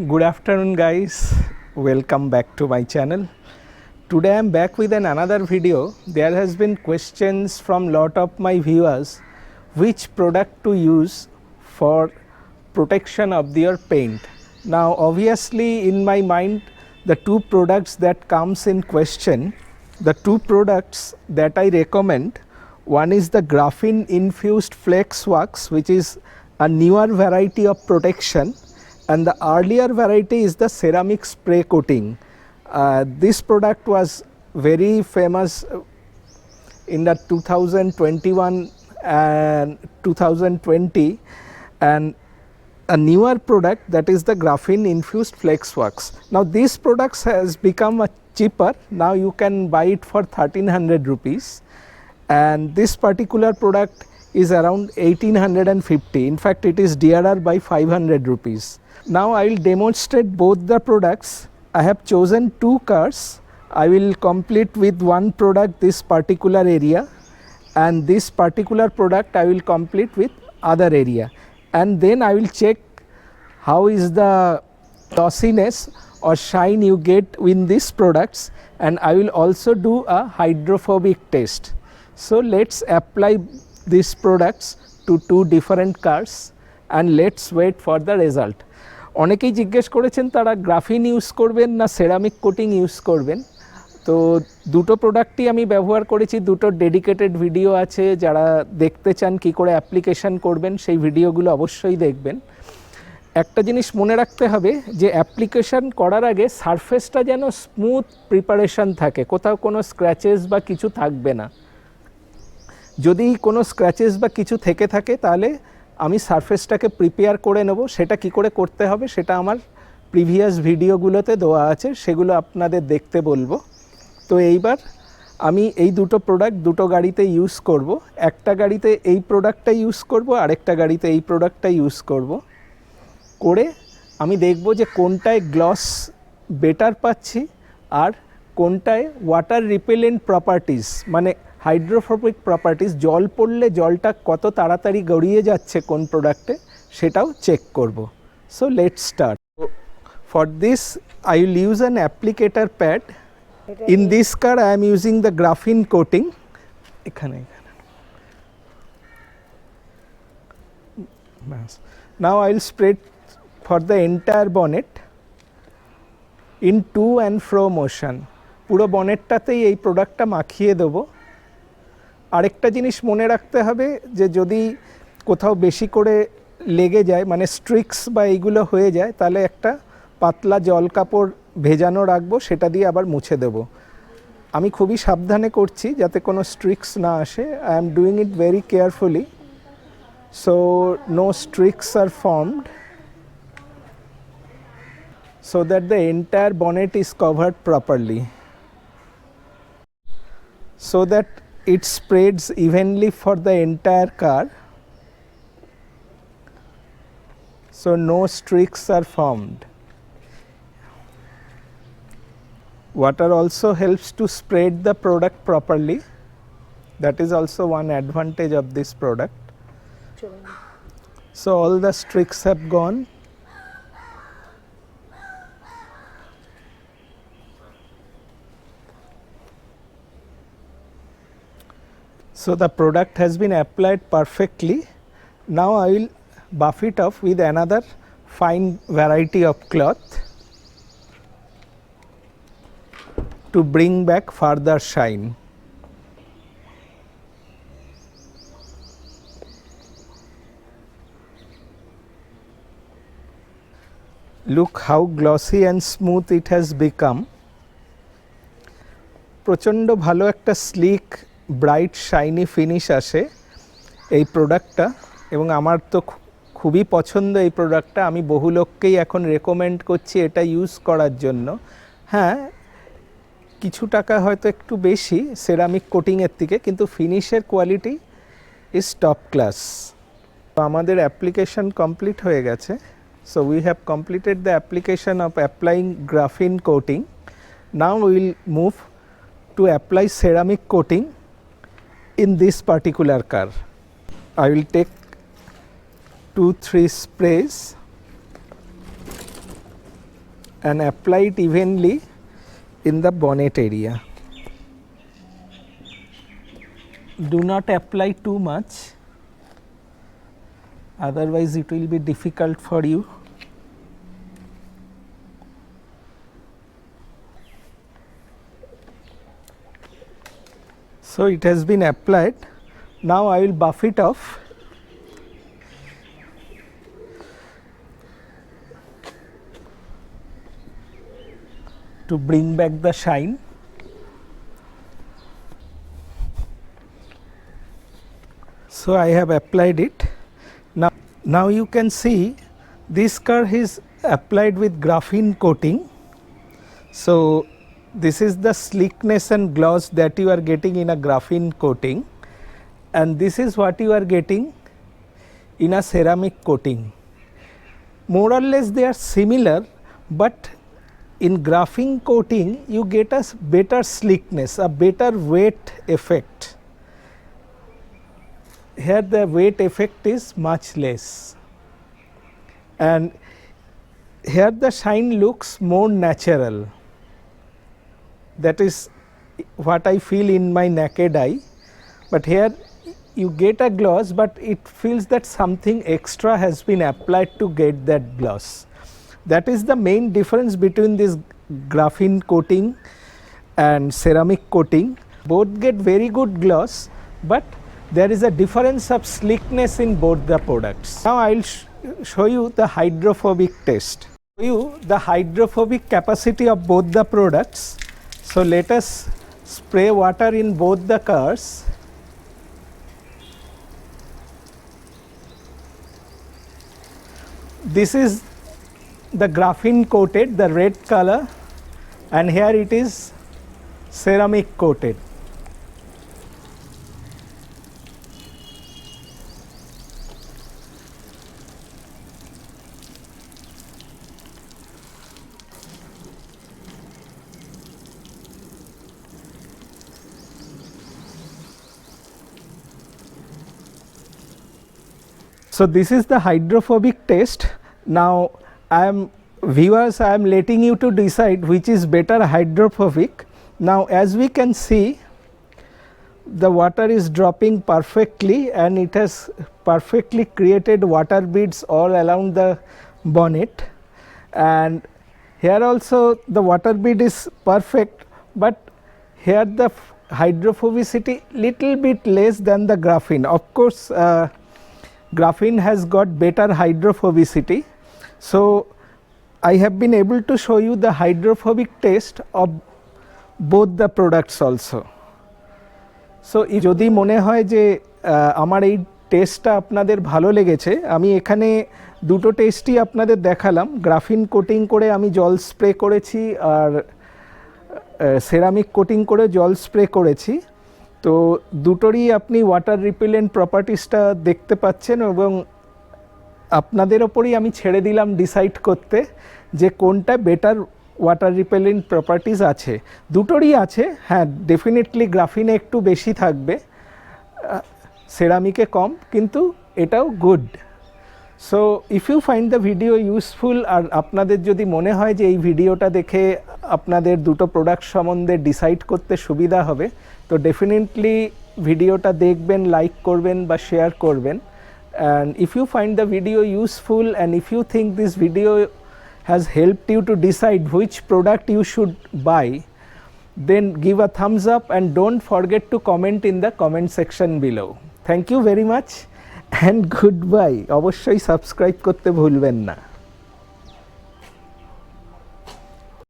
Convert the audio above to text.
Good afternoon guys, welcome back to my channel. Today I am back with another video. There has been questions from lot of my viewers which product to use for protection of their paint. Now obviously in my mind the two products that comes in question, the two products that I recommend, one is the graphene infused flex wax, which is a newer variety of protection, and the earlier variety is the ceramic spray coating. This product was very famous in the 2021 and 2020, and a newer product, that is the graphene infused flex wax. Now this product has become cheaper. Now you can buy it for 1300 rupees, and this particular product is around 1850. In fact, it is dearer by 500 rupees. Now I will demonstrate both the products. I have chosen two cars. I will complete with one product this particular area, and this particular product I will complete with other area, and then I will check how is the glossiness or shine you get in these products, and I will also do a hydrophobic test. So let's apply these products to two different cars and let's wait for the result. অনেকেই জিজ্ঞেস করেছেন তারা graphene use করবেন না ceramic coating use করবেন। তো দুটো প্রোডাক্টই আমি ব্যবহার করেছি, দুটো ডেডিকেটেড ভিডিও আছে, যারা দেখতে চান কি করে অ্যাপ্লিকেশন করবেন সেই ভিডিওগুলো অবশ্যই দেখবেন। একটা জিনিস মনে রাখতে হবে যে অ্যাপ্লিকেশন করার আগে সারফেসটা যেন স্মুথ প্রিপারেশন থাকে, কোথাও কোনো স্ক্র্যাচেস বা কিছু থাকবে না। যদি কোনো স্ক্র্যাচেস বা কিছু থেকে থাকে তাহলে আমি সারফেসটাকে প্রিপেয়ার করে নেব। সেটা কি করে করতে হবে সেটা আমার প্রিভিয়াস ভিডিওগুলোতে দেওয়া আছে, সেগুলো আপনাদের দেখতে বলবো। তো এইবার আমি এই দুটো প্রোডাক্ট দুটো গাড়িতে ইউজ করব। একটা গাড়িতে এই প্রোডাক্টটা ইউজ করব, আরেকটা গাড়িতে এই প্রোডাক্টটা ইউজ করব। করে আমি দেখব যে কোনটায় গ্লস বেটার পাচ্ছি আর কোনটায় ওয়াটার রিপেলেন্ট প্রপার্টিস মানে হাইড্রোফোবিক প্রপার্টিস, জল পড়লে জলটা কত তাড়াতাড়ি গড়িয়ে যাচ্ছে কোন প্রোডাক্টে সেটাও চেক করব। So let's start. For this I will use an applicator pad. In this car I am using the graphene coating. এখানে now I will spread for the entire bonnet in to and fro motion. পুরো বনেটটাতেই এই প্রোডাক্টটা মাখিয়ে দেব। আরেকটা জিনিস মনে রাখতে হবে যে যদি কোথাও বেশি করে লেগে যায় মানে স্ট্রিক্স বা এইগুলো হয়ে যায় তাহলে একটা পাতলা জল কাপড় ভেজানো রাখবো, সেটা দিয়ে আবার মুছে দেব। আমি খুবই সাবধানে করছি যাতে কোনো স্ট্রিক্স না আসে। I am doing it very carefully so no streaks are formed, so that the entire bonnet is covered properly, so that it spreads evenly for the entire car, so no streaks are formed. Water also helps to spread the product properly. That is also one advantage of this product. So all the streaks have gone. So the product has been applied perfectly. Now I will buff it off with another fine variety of cloth to bring back further shine. Look how glossy and smooth it has become. প্রচণ্ড ভালো একটা slick bright shiny finish আসে এই প্রোডাক্টটা, এবং আমার তো খুবই পছন্দ এই প্রোডাক্টটা। আমি বহু লোককেই এখন রেকমেন্ড করছি এটা ইউজ করার জন্য। হ্যাঁ, কিছু টাকা হয়তো একটু বেশি সেরামিক কোটিংয়ের থেকে, কিন্তু ফিনিশের কোয়ালিটি ইজ টপ ক্লাস। তো আমাদের অ্যাপ্লিকেশন কমপ্লিট হয়ে গেছে। So we have completed the application of applying graphene coating. Now will move to apply ceramic coating in this particular car. I will take 2-3 sprays and apply it evenly in the bonnet area. Do not apply too much, otherwise it will be difficult for you. So it has been applied. Now I will buff it off. To bring back the shine. So I have applied it. Now you can see this curve is applied with graphene coating. So this is the slickness and gloss that you are getting in a graphene coating, and this is what you are getting in a ceramic coating. More or less they are similar, but in graphene coating you get a better slickness, a better weight effect. Here the weight effect is much less, and here the shine looks more natural. That is what I feel in my naked eye, but here you get a gloss, but it feels that something extra has been applied to get that gloss. That is the main difference between this graphene coating and ceramic coating. Both get very good gloss, but there is a difference of slickness in both the products. Now I will show you the hydrophobic test. Show you the hydrophobic capacity of both the products. So let us spray water in both the cars. This is the graphene coated, the red color, and here it is ceramic coated. So this is the hydrophobic test. Now I am letting you to decide which is better hydrophobic. Now as we can see, the water is dropping perfectly and it has perfectly created water beads all around the bonnet, and here also the water bead is perfect, but here the hydrophobicity little bit less than the graphene. Of course graphene has got better hydrophobicity. So I have been able to show you the hydrophobic test of both the products also. So যদি মনে হয় যে আমার এই টেস্টটা আপনাদের ভালো লেগেছে, আমি এখানে দুটো টেস্টই আপনাদের দেখালাম। গ্রাফিন কোটিং করে আমি জল স্প্রে করেছি আর সেরামিক কোটিং করে জল স্প্রে করেছি। তো দুটোরই আপনি ওয়াটার রিপেলেন্ট প্রপার্টিসটা দেখতে পাচ্ছেন, এবং আপনাদের ওপরই আমি ছেড়ে দিলাম ডিসাইড করতে যে কোনটা বেটার ওয়াটার রিপেলেন্ট প্রপার্টিস আছে। দুটোরই আছে, হ্যাঁ ডেফিনেটলি গ্রাফিনে একটু বেশি থাকবে, সেরামিকে কম, কিন্তু এটাও good. So if you find the video useful, আর আপনাদের যদি মনে হয় যে এই ভিডিওটা দেখে আপনাদের দুটো প্রোডাক্ট সম্বন্ধে ডিসাইড করতে সুবিধা হবে, তো ডেফিনেটলি ভিডিওটা দেখবেন, লাইক করবেন বা শেয়ার করবেন। And if you find the video useful, and if you think this video has helped you to decide which product you should buy, then give a thumbs up and don't forget to comment in the comment section below. Thank you very much and goodbye. অবশ্যই subscribe করতে ভুলবেন না।